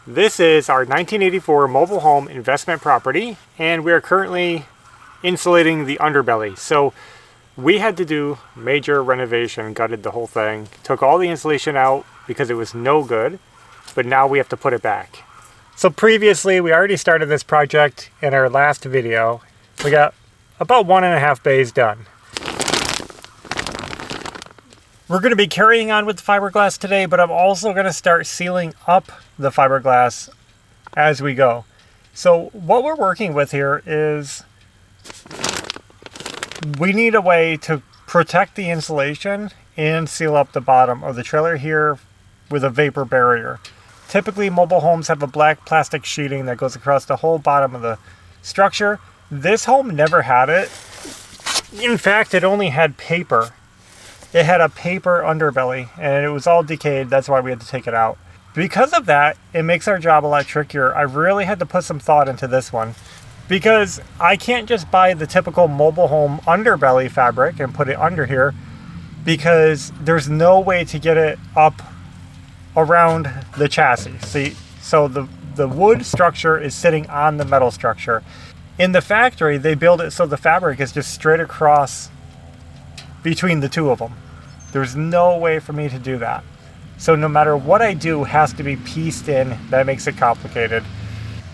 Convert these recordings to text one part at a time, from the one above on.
This is our 1984 mobile home investment property, and we are currently insulating the underbelly. So we had to do major renovation, gutted the whole thing, took all the insulation out because it was no good, but now we have to put it back. So previously, we already started this project in our last video. We got about 1.5 bays done. We're going to be carrying on with the fiberglass today, but I'm also going to start sealing up the fiberglass as we go. So what we're working with here is we need a way to protect the insulation and seal up the bottom of the trailer here with a vapor barrier. Typically, mobile homes have a black plastic sheeting that goes across the whole bottom of the structure. This home never had it. In fact, it only had paper. It had a paper underbelly and it was all decayed. That's why we had to take it out. Because of that, it makes our job a lot trickier. I really had to put some thought into this one because I can't just buy the typical mobile home underbelly fabric and put it under here because there's no way to get it up around the chassis. See, so the wood structure is sitting on the metal structure. In the factory, they build it so the fabric is just straight across between the two of them. There's no way for me to do that. So no matter what I do, it has to be pieced in. That makes it complicated.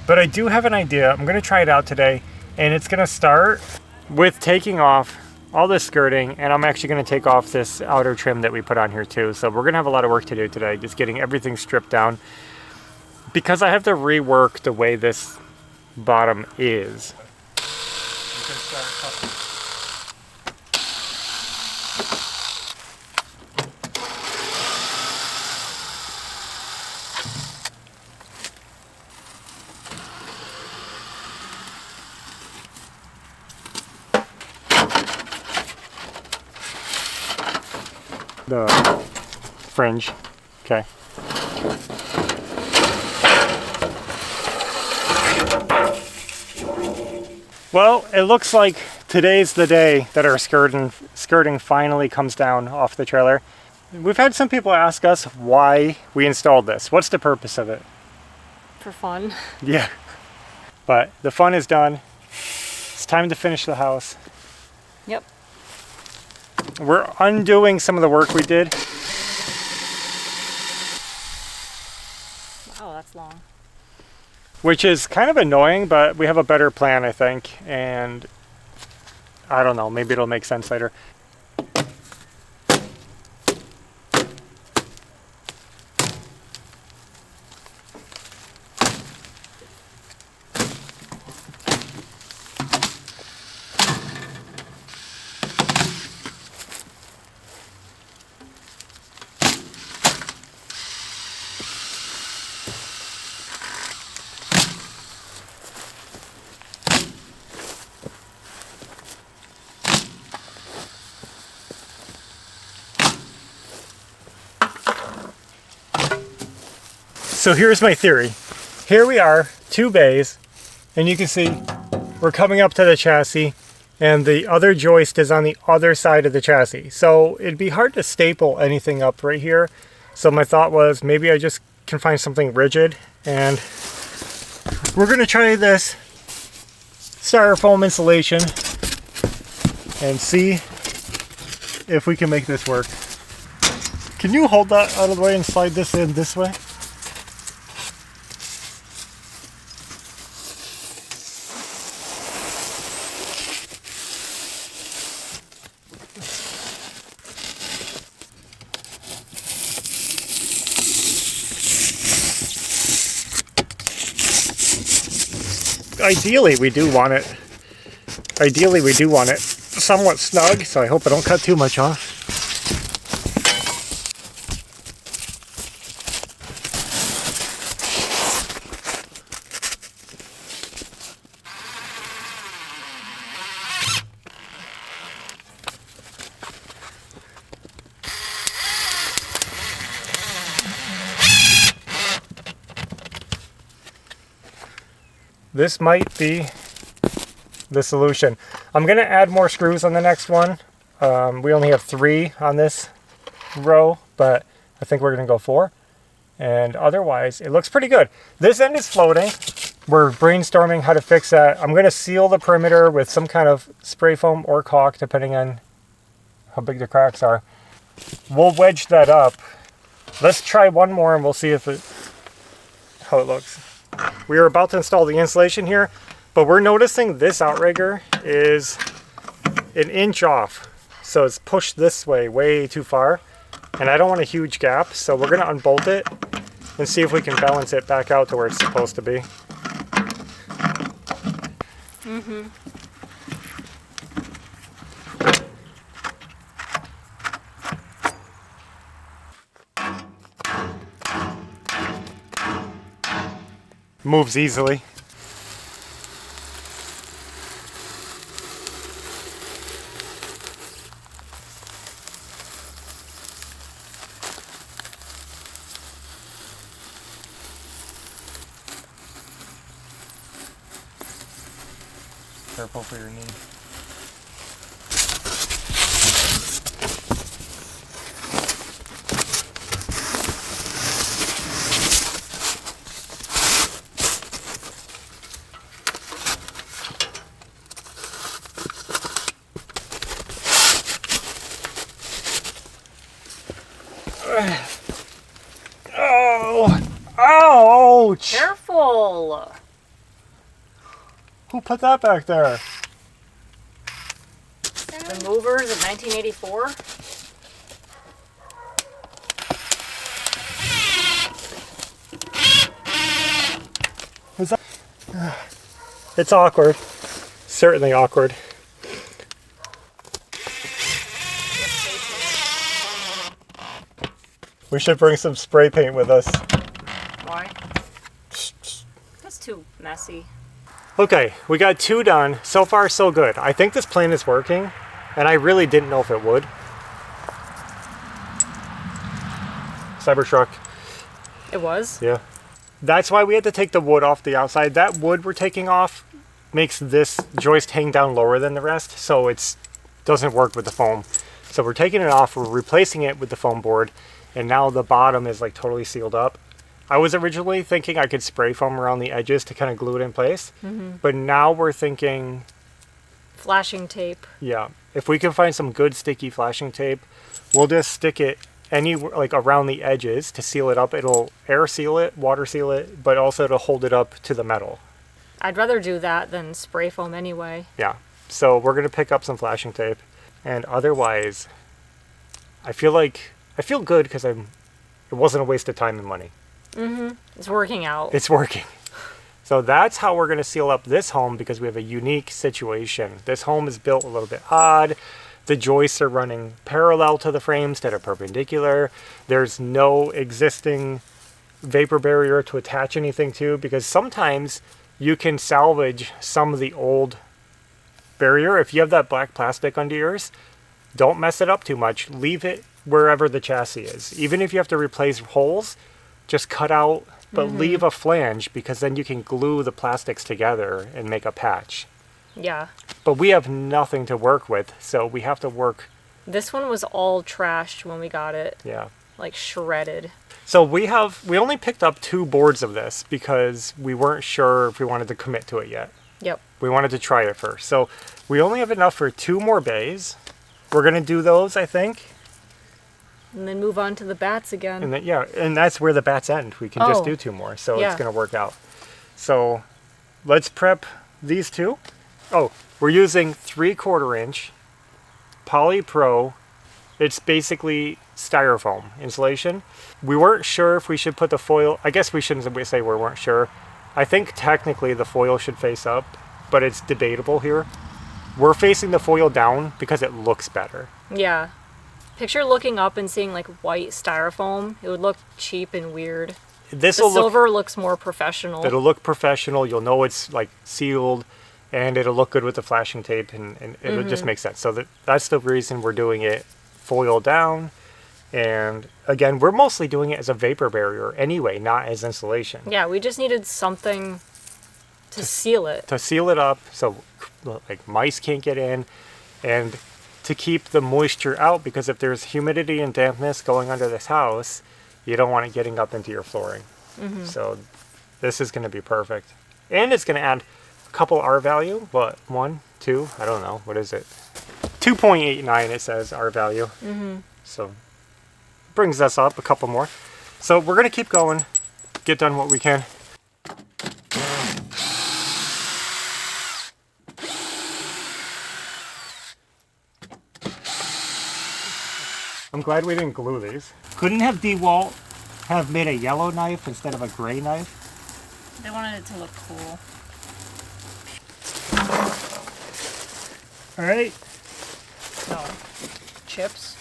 But I do have an idea. I'm gonna try it out today, and it's gonna start with taking off all this skirting, and I'm actually gonna take off this outer trim that we put on here too. So we're gonna have a lot of work to do today, just getting everything stripped down, because I have to rework the way this bottom is. You can start cutting. The fringe. Okay. Well, it looks like today's the day that our skirting finally comes down off the trailer. We've had some people ask us why we installed this. What's the purpose of it? For fun. Yeah. But the fun is done. It's time to finish the house. Yep. We're undoing some of the work we did. Wow, that's long. Which is kind of annoying, but we have a better plan, I think. And I don't know, maybe it'll make sense later. So here's my theory. Here we are, 2 bays, and you can see we're coming up to the chassis and the other joist is on the other side of the chassis. So it'd be hard to staple anything up right here. So my thought was maybe I just can find something rigid, and we're gonna try this styrofoam insulation and see if we can make this work. Can you hold that out of the way and slide this in this way? Ideally, we do want it somewhat snug, so I hope I don't cut too much off. This might be the solution. I'm going to add more screws on the next one. We only have 3 on this row, but I think we're going to go 4. And otherwise, it looks pretty good. This end is floating. We're brainstorming how to fix that. I'm going to seal the perimeter with some kind of spray foam or caulk, depending on how big the cracks are. We'll wedge that up. Let's try one more and we'll see how it looks. We are about to install the insulation here, but we're noticing this outrigger is an inch off. So it's pushed this way too far. And I don't want a huge gap, so we're going to unbolt it and see if we can balance it back out to where it's supposed to be. Moves easily. Careful for your knee. Oh! Ouch! Careful! Who put that back there? The movers in 1984? Is that... It's awkward. Certainly awkward. We should bring some spray paint with us. Why? That's too messy. Okay, we got 2 done. So far, so good. I think this plan is working, and I really didn't know if it would. Cybertruck. It was? Yeah. That's why we had to take the wood off the outside. That wood we're taking off makes this joist hang down lower than the rest, so it doesn't work with the foam. So we're taking it off, we're replacing it with the foam board, and now the bottom is like totally sealed up. I was originally thinking I could spray foam around the edges to kind of glue it in place, but now we're thinking, Flashing tape. yeah, if we can find some good sticky flashing tape, we'll just stick it like around the edges to seal it up. It'll air seal it, water seal it, but also to hold it up to the metal. I'd rather do that than spray foam anyway. Yeah, so we're gonna pick up some flashing tape, and otherwise, I feel good because it wasn't a waste of time and money. It's working out. It's working. So that's how we're going to seal up this home, because we have a unique situation. This home is built a little bit odd. The joists are running parallel to the frame instead of perpendicular. There's no existing vapor barrier to attach anything to, because sometimes you can salvage some of the old barrier. If you have that black plastic under yours, don't mess it up too much. Leave it wherever the chassis is. Even if you have to replace holes, just cut out, but leave a flange, because then you can glue the plastics together and make a patch. Yeah. But we have nothing to work with, so we have to work. This one was all trashed when we got it. Yeah. Like shredded. So we only picked up 2 boards of this because we weren't sure if we wanted to commit to it yet. Yep. We wanted to try it first. So we only have enough for 2 more bays. We're going to do those, I think. And then move on to the bats again. And then, yeah, and that's where the bats end. We can just do 2 more, so yeah. It's going to work out. So let's prep these 2. Oh, we're using 3/4 inch Poly Pro. It's basically styrofoam insulation. We weren't sure if we should put the foil. I guess we shouldn't say we weren't sure. I think technically the foil should face up, but it's debatable here. We're facing the foil down because it looks better. Yeah. Picture looking up and seeing like white styrofoam. It would look cheap and weird. The silver looks more professional. It'll look professional. You'll know it's like sealed, and it'll look good with the flashing tape, and it'll just make sense. So that's the reason we're doing it foil down. And again, we're mostly doing it as a vapor barrier anyway, not as insulation. Yeah, we just needed something to seal it. To seal it up so like mice can't get in, and to keep the moisture out, because if there's humidity and dampness going under this house, You don't want it getting up into your flooring. So this is going to be perfect. And it's going to add a couple R value. What? 1, 2? I don't know. What is it? 2.89 it says R value. So brings us up a couple more. So we're going to keep going. Get done what we can. I'm glad we didn't glue these. Couldn't have DeWalt have made a yellow knife instead of a gray knife? They wanted it to look cool. All right. No. Chips.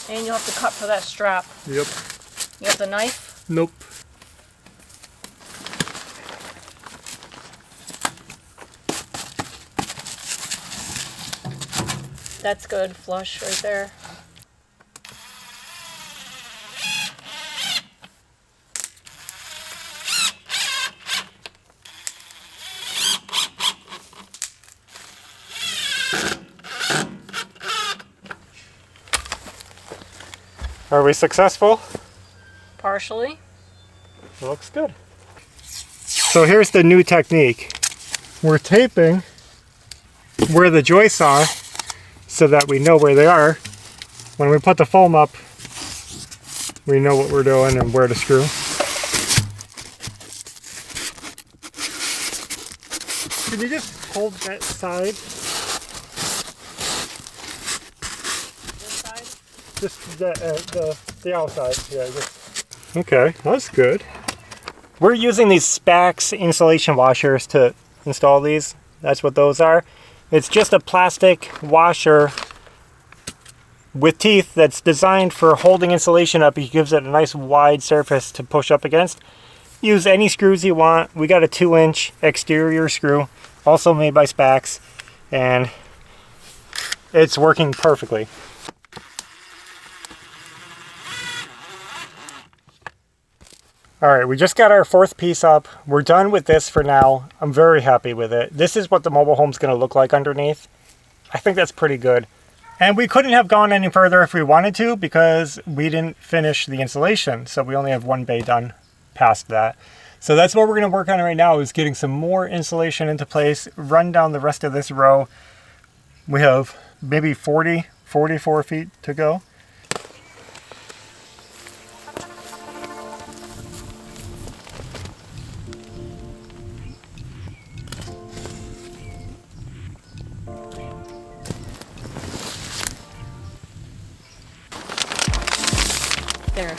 And you'll have to cut for that strap. Yep. You have the knife? Nope. That's good. Flush right there. Are we successful? Partially. It looks good. So here's the new technique. We're taping where the joists are so that we know where they are. When we put the foam up, we know what we're doing and where to screw. Can you just hold that side? This side? Just the outside. Yeah. Just... Okay, that's good. We're using these Spax insulation washers to install these. That's what those are. It's just a plastic washer with teeth that's designed for holding insulation up. It gives it a nice wide surface to push up against. Use any screws you want. We got a 2-inch exterior screw, also made by Spax, and it's working perfectly. Alright, we just got our 4th piece up. We're done with this for now. I'm very happy with it. This is what the mobile home's going to look like underneath. I think that's pretty good. And we couldn't have gone any further if we wanted to because we didn't finish the insulation. So we only have one bay done past that. So that's what we're going to work on right now, is getting some more insulation into place, run down the rest of this row. We have maybe 44 feet to go. There.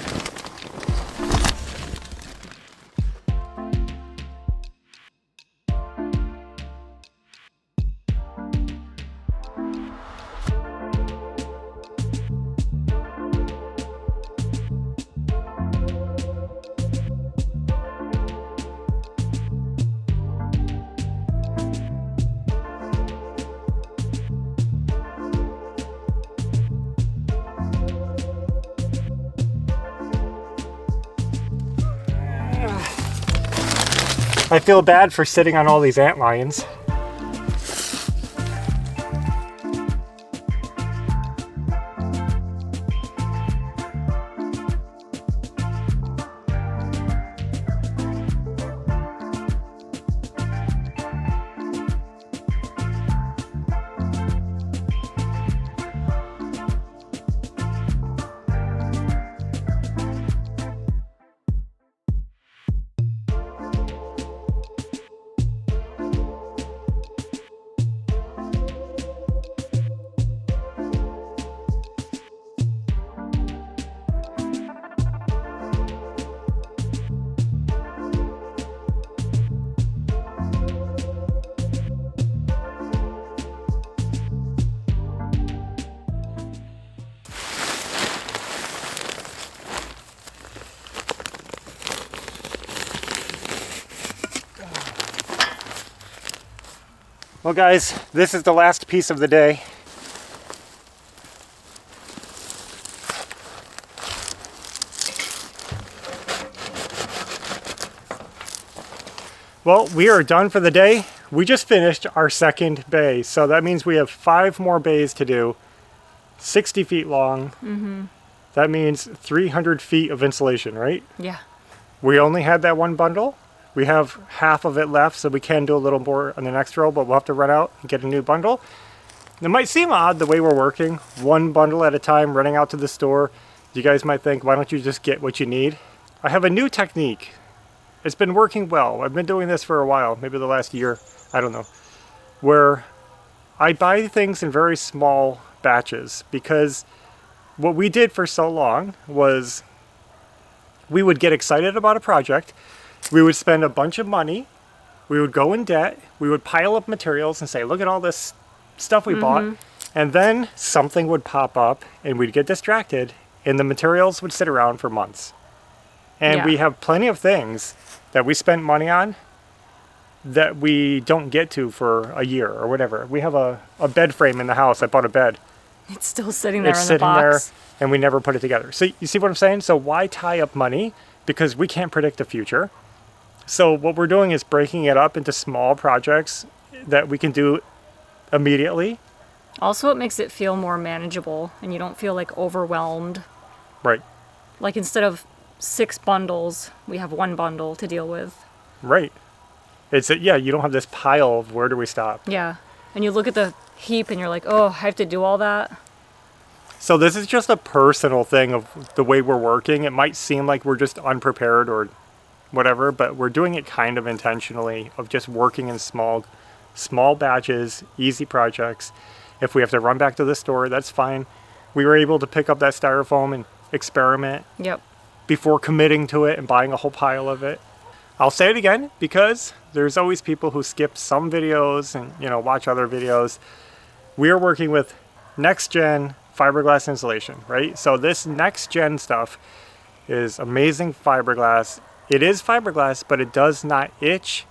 I feel bad for sitting on all these ant lions. Well guys, this is the last piece of the day. Well, we are done for the day. We just finished our second bay, so that means we have 5 more bays to do, 60 feet long. That means 300 feet of insulation, right? Yeah. We only had that one bundle. We have half of it left, so we can do a little more on the next row, but we'll have to run out and get a new bundle. It might seem odd the way we're working, one bundle at a time, running out to the store. You guys might think, why don't you just get what you need? I have a new technique. It's been working well. I've been doing this for a while, maybe the last year, I don't know, where I buy things in very small batches, because what we did for so long was we would get excited about a project, we would spend a bunch of money, we would go in debt, we would pile up materials and say, look at all this stuff we bought, and then something would pop up and we'd get distracted and the materials would sit around for months. And we have plenty of things that we spent money on that we don't get to for a year or whatever. We have a bed frame in the house. I bought a bed. It's still sitting there It's in the sitting box. there, and we never put it together. So you see what I'm saying? So why tie up money? Because we can't predict the future. So what we're doing is breaking it up into small projects that we can do immediately. Also, it makes it feel more manageable, and you don't feel like overwhelmed. Right. Like instead of 6 bundles, we have 1 bundle to deal with. Right. It's you don't have this pile of where do we stop. Yeah. And you look at the heap and you're like, oh, I have to do all that. So this is just a personal thing of the way we're working. It might seem like we're just unprepared or whatever, but we're doing it kind of intentionally, of just working in small batches, easy projects. If we have to run back to the store, that's fine. We were able to pick up that styrofoam and experiment before committing to it and buying a whole pile of it. I'll say it again, because there's always people who skip some videos and, watch other videos. We are working with next gen fiberglass insulation, right? So this next gen stuff is amazing fiberglass. It is fiberglass, but it does not itch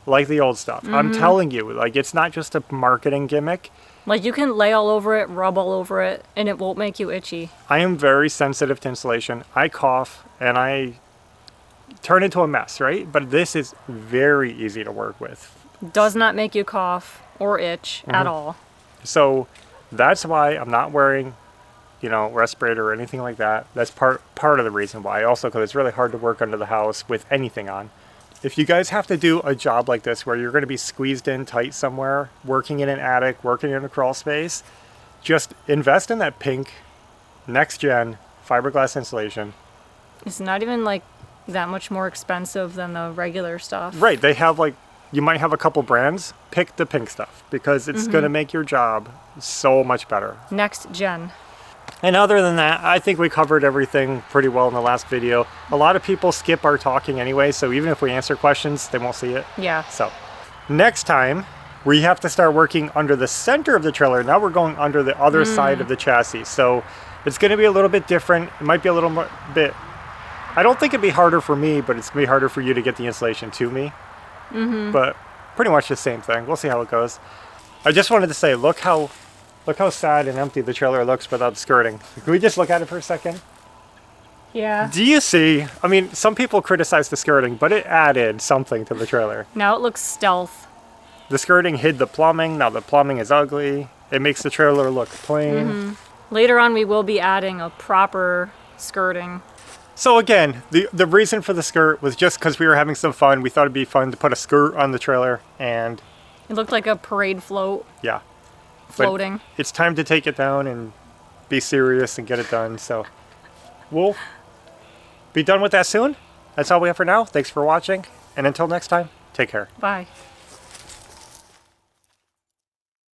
like the old stuff. I'm telling you, like, it's not just a marketing gimmick. Like, you can lay all over it, rub all over it, and it won't make you itchy. I am very sensitive to insulation. I cough and I turn into a mess, right? But this is very easy to work with. Does not make you cough or itch at all. So that's why I'm not wearing, respirator or anything like that. That's part of the reason why. Also, because it's really hard to work under the house with anything on. If you guys have to do a job like this where you're going to be squeezed in tight somewhere, working in an attic, working in a crawl space, just invest in that pink next gen fiberglass insulation. It's not even like that much more expensive than the regular stuff. Right. They have you might have a couple brands. Pick the pink stuff because it's going to make your job so much better. Next gen. And other than that, I think we covered everything pretty well in the last video. A lot of people skip our talking anyway, so even if we answer questions, they won't see it. Yeah. So next time, we have to start working under the center of the trailer. Now we're going under the other side of the chassis. So it's going to be a little bit different. It might be a little bit... I don't think it'd be harder for me, but it's going to be harder for you to get the insulation to me. But pretty much the same thing. We'll see how it goes. I just wanted to say, look how sad and empty the trailer looks without skirting. Can we just look at it for a second? Yeah. Do you see? I mean, some people criticize the skirting, but it added something to the trailer. Now it looks stealth. The skirting hid the plumbing. Now the plumbing is ugly. It makes the trailer look plain. Later on, we will be adding a proper skirting. So again, the reason for the skirt was just because we were having some fun. We thought it'd be fun to put a skirt on the trailer, and it looked like a parade float. Yeah. Floating. But it's time to take it down and be serious and get it done. So we'll be done with that soon. That's all we have for now. Thanks for watching. And until next time, take care. Bye.